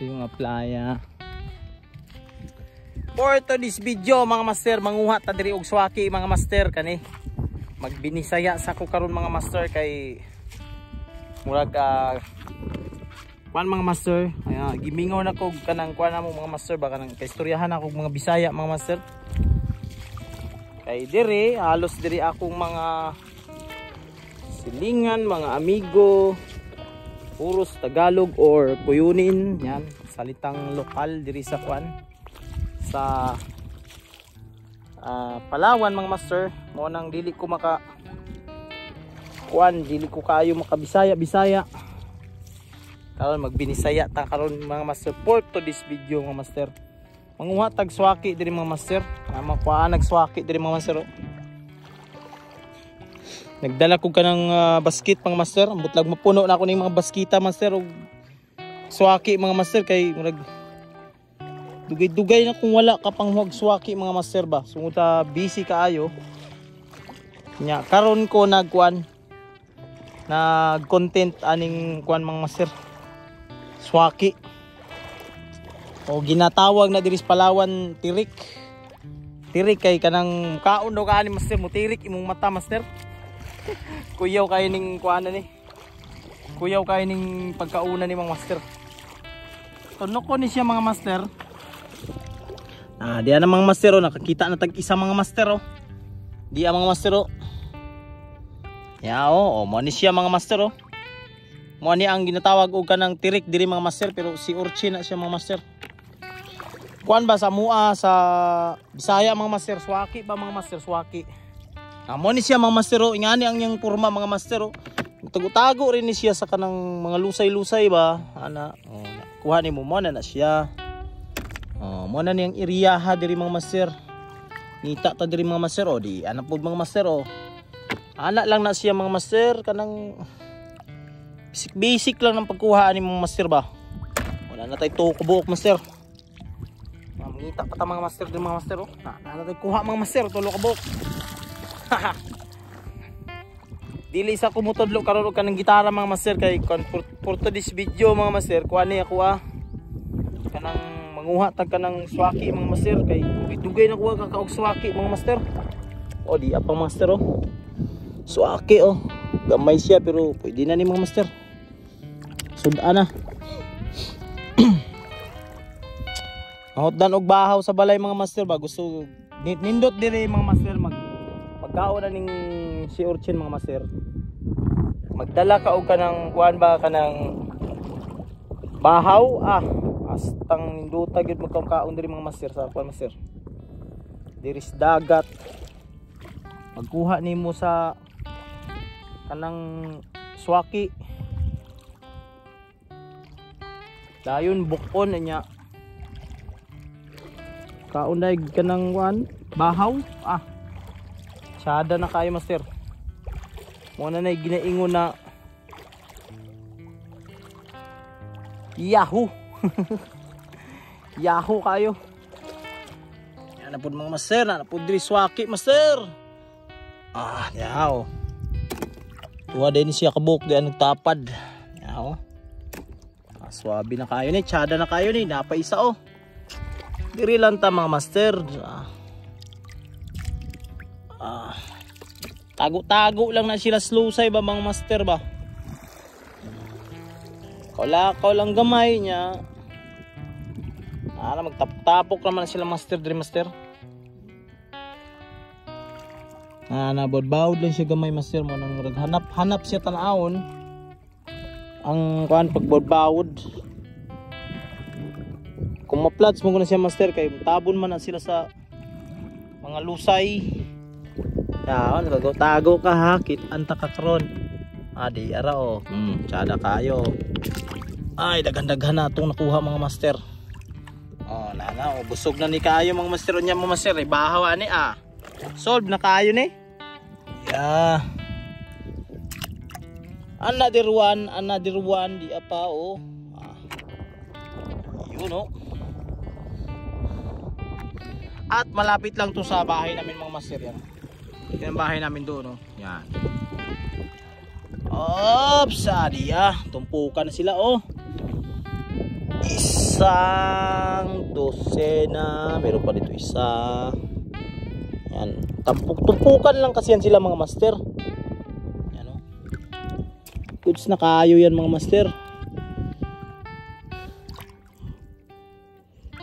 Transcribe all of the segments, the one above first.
yung playa. For today's video mga master, manguha ta diri og swaki mga master kani. Magbinisaya sa ko karon mga master kay murag kuan mga master. Gimingaw na ko kanang kuan namo mga master baka nang kaistoryahan ako mga Bisaya mga master. Kay diri halos diri akong mga silingan, mga amigo, puros Tagalog or Kuyunin, yan, salitang lokal diri sa kuan sa Palawan mga master. Mo nang dili ko maka kuan, dili ko kayo maka Bisaya. Karon magbinisaya ta karon mga master for to this video mga master. Manguha tag swaki diri mga master. Makuha nagswaki diri mga master. Nagdala ko kanang basket mga master. Ambot lang mapuno na ako ning mga baskita master og swaki mga master kay murag dugay-dugay na kung wala ka pang huwag swaki mga master ba. Sungod ta busy kaayo. Nya karon ko nagkuan nag-content aning kuan mga master. Swaki. O ginatawag na diri sa Palawan tirik. Tirik kay kanang kaon daw kaani master mo tirik imong mata master. Kuyaw kay ning kuan ni. Kuyaw kay ning pagkauna ni mga master. Tuno ko ni siya mga master. Diyan na mga master nakakita na tag isa mga master Di mga master Ya mo ni siya mga master Mo ni ang ginatawag og kanang tirik diri mga master pero si Urchin na siya mga master. Kuan ba sa mua sa Bisaya mga master swaki ba mga master swaki. Mo ni siya mga master ingani ang yang porma mga master tago-tago rin ni siya sa kanang mga lusay-lusay ba ana. Kuha ni mo na siya. Mo na niyang iriyaha diri mga master. Nita ta diri mga master di ana pod mga master Ana lang na siya mga master kanang basic lang ng pagkuha ni mga master ba. Wala na tay tuko buok master. Mangita pa ta mga master diri mga master na tay kuha mga master tulo ka buok. Dili sa kumutodlo karon og kanang gitara mga master kay for this video mga master kuha ni ako kanang manguha tag kanang swaki mga master kay dugay na kuha ka og swaki mga master. Di apang master swaki gamay siya pero pwede na ni mga master. Sudan na. Mahotdan og bahaw sa balay mga master ba gusto nindot diri mga master magkaon na ning si Urchin mga master. Magdala ka og kanang kuan ba kanang bahaw astang ninduta gyud magkaon diri mga master sa kuan master. Diri sa dagat. Magkuha nimo sa kanang swaki. Dayon bukon niya. Kaunay kanang kuan bahaw Sada na kayo master. Muna na ginaingon na Yahoo. Yahoo kayo. Yan na po mga master. Na po diri swaki master. Yaw. Tuwa din siya kabuk. Diyan nagtapad. Yaw. Swabe na kayo ni. Tsada na kayo ni. Napaisa Diri lang ta mga master. Tago-tago lang na sila slusay ba mga master ba. Kaulakaw lang gamay niya. Magtapok-tapok naman sila master diri master. Nabod-bawod lang siya gamay master mo nang hanap siya tanawon. Ang kuan pagbod-bawod. Kung maplats mo na siya master kay tabon man na sila sa mga lusay. Yan, tago ka ha, kitanta ka karon. Di ara tsada kayo. Ay daghan-daghan na itong nakuha mga master. Busog na ni kayo mga master niya mga master. Bahaw ani solve na kayo ni. Another one di apa yun At malapit lang to sa bahay namin mga master yan. Yan ang bahay namin doon Yan. Oops, tumpukan na sila Is isang dosena. Meron pa dito isa. Yan. Tampuk-tumpukan lang kasi yan sila mga master. Yan o. Goods na kaayo yan mga master.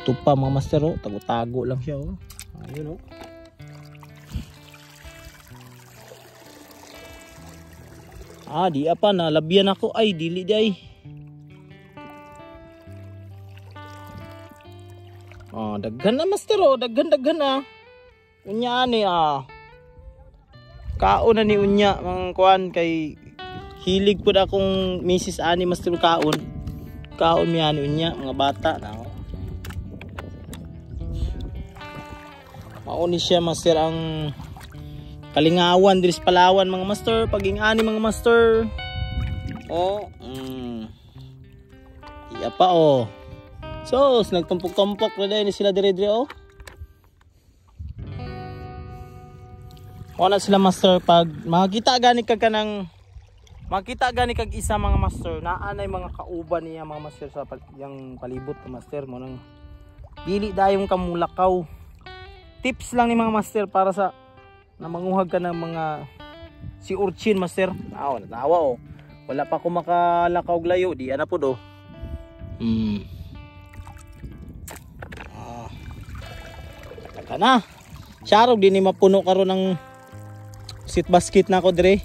Ito pa mga master o. Tago-tago lang siya o. Ayun o. Di apa na labyan ako. Ay dili di ay. Daghan na master o. Daghan na. Unya ani kaon na ni unya mga kuan kay hilig pud akong Mrs. Ani master kaon. Kaon mi ani unya mga bata na. Mauni siya master ang kalingawan diri sa Palawan mga master, paging ani mga master. Iya pa o. So, nagtumpok-tumpok na din sila dire-dire o. Wala sila master pag makita gani kag kanang makita gani kag isa mga master naa nay mga kauban niya mga master sa yang palibot mga master mo nang dili dayong kamulakaw. Tips lang ni mga master para sa na manguhag ka ng mga si urchin master. Natawa o. Wala pa ako makalakaw layo. Di ana po do. Taka na. Syarog din ni mapuno karon ng sit basket na ako dire.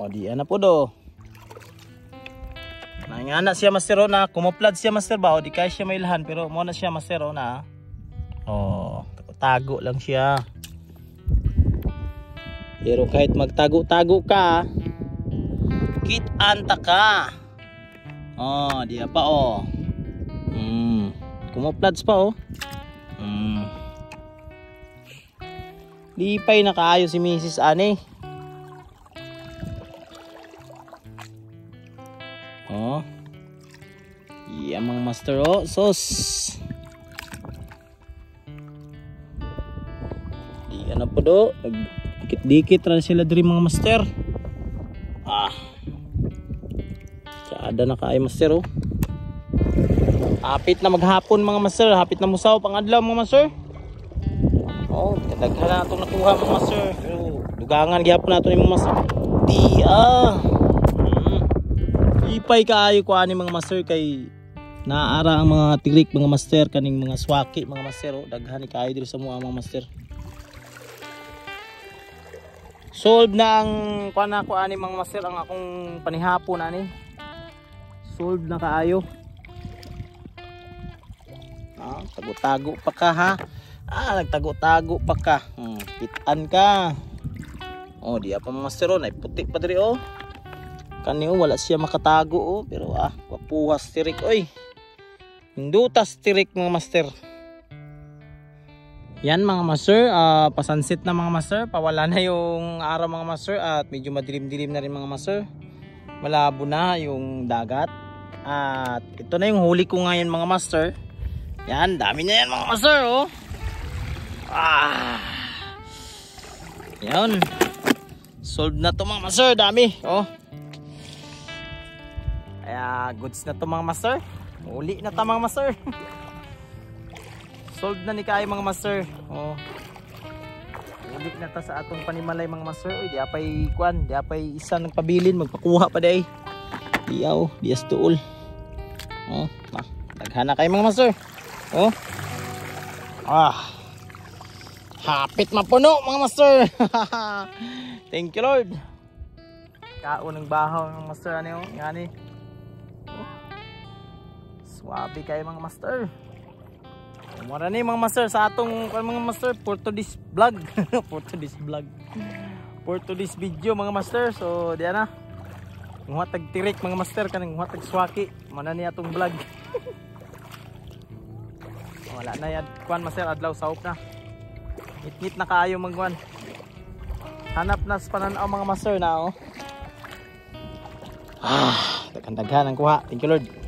Di ana po do. Nangana siya master na kumoplad siya master ba o di kaya siya mailhan pero mo na siya master na. Tago lang siya. Pero kahit magtago-tago ka, kit-anta ka. Di pa o. Kumoplads pa o. Lipay na kaayo si Mrs. Ani. Iya mga master o. Sos. Di ano po do. Dikit-dikit rin sila diri mga master. Kada na kaayo master o. Hapit na maghapon mga master. Hapit na musaw pang adlaw mga master. Kadaghan na itong nakuha mga master. Pero dugangan gihapon na ito mga master. Ipay kaayo ko ani mga master kay naara ang mga tirik mga master kaning mga swaki mga master daghan ni kaayo diri sa mga master. Solve na ang kuan ako ani mga master ang akong panihapon ani. Solve na kaayo. Tago-tago pa ka ha. Nagtago-tago pa ka. Kitaan ka. Di pa mga master nay puti pa diri Kaniyo wala siya makatago pero papuhas tirik oy. Hindutas tirik mga master. Yan mga master, pasansit na mga master, pawala na yung araw mga master at medyo madilim-dilim na rin mga master. Malabo na yung dagat. At ito na yung huli ko ngayon mga master. Yan, dami na yan mga master Yan. Solve na to mga master, dami Kaya goods na to mga master. Uli na ta mga master. Solved na ni kayo mga master. Uli na ta sa atong panimalay mga master. Di apay kuan, di apay isa nagpabilin magpakuha pa day. Diyaw, dias tuol. Daghan na kayo mga master. Hapit mapuno mga master. Thank you Lord. Kaon ng bahaw ng master ngani. Swabe kayo mga master. Mura ni mga master sa atong mga master for today's vlog. For today's video mga master. So diyan na. Nguhatag tirik mga master kanang nguhatag swaki. Mana ni atong vlog. Wala na yan kuan master adlaw saop na. Ngit-ngit na kaayo magkuan. Hanap na sa pananaw mga master na Daghan-daghan ang kuha. Thank you Lord.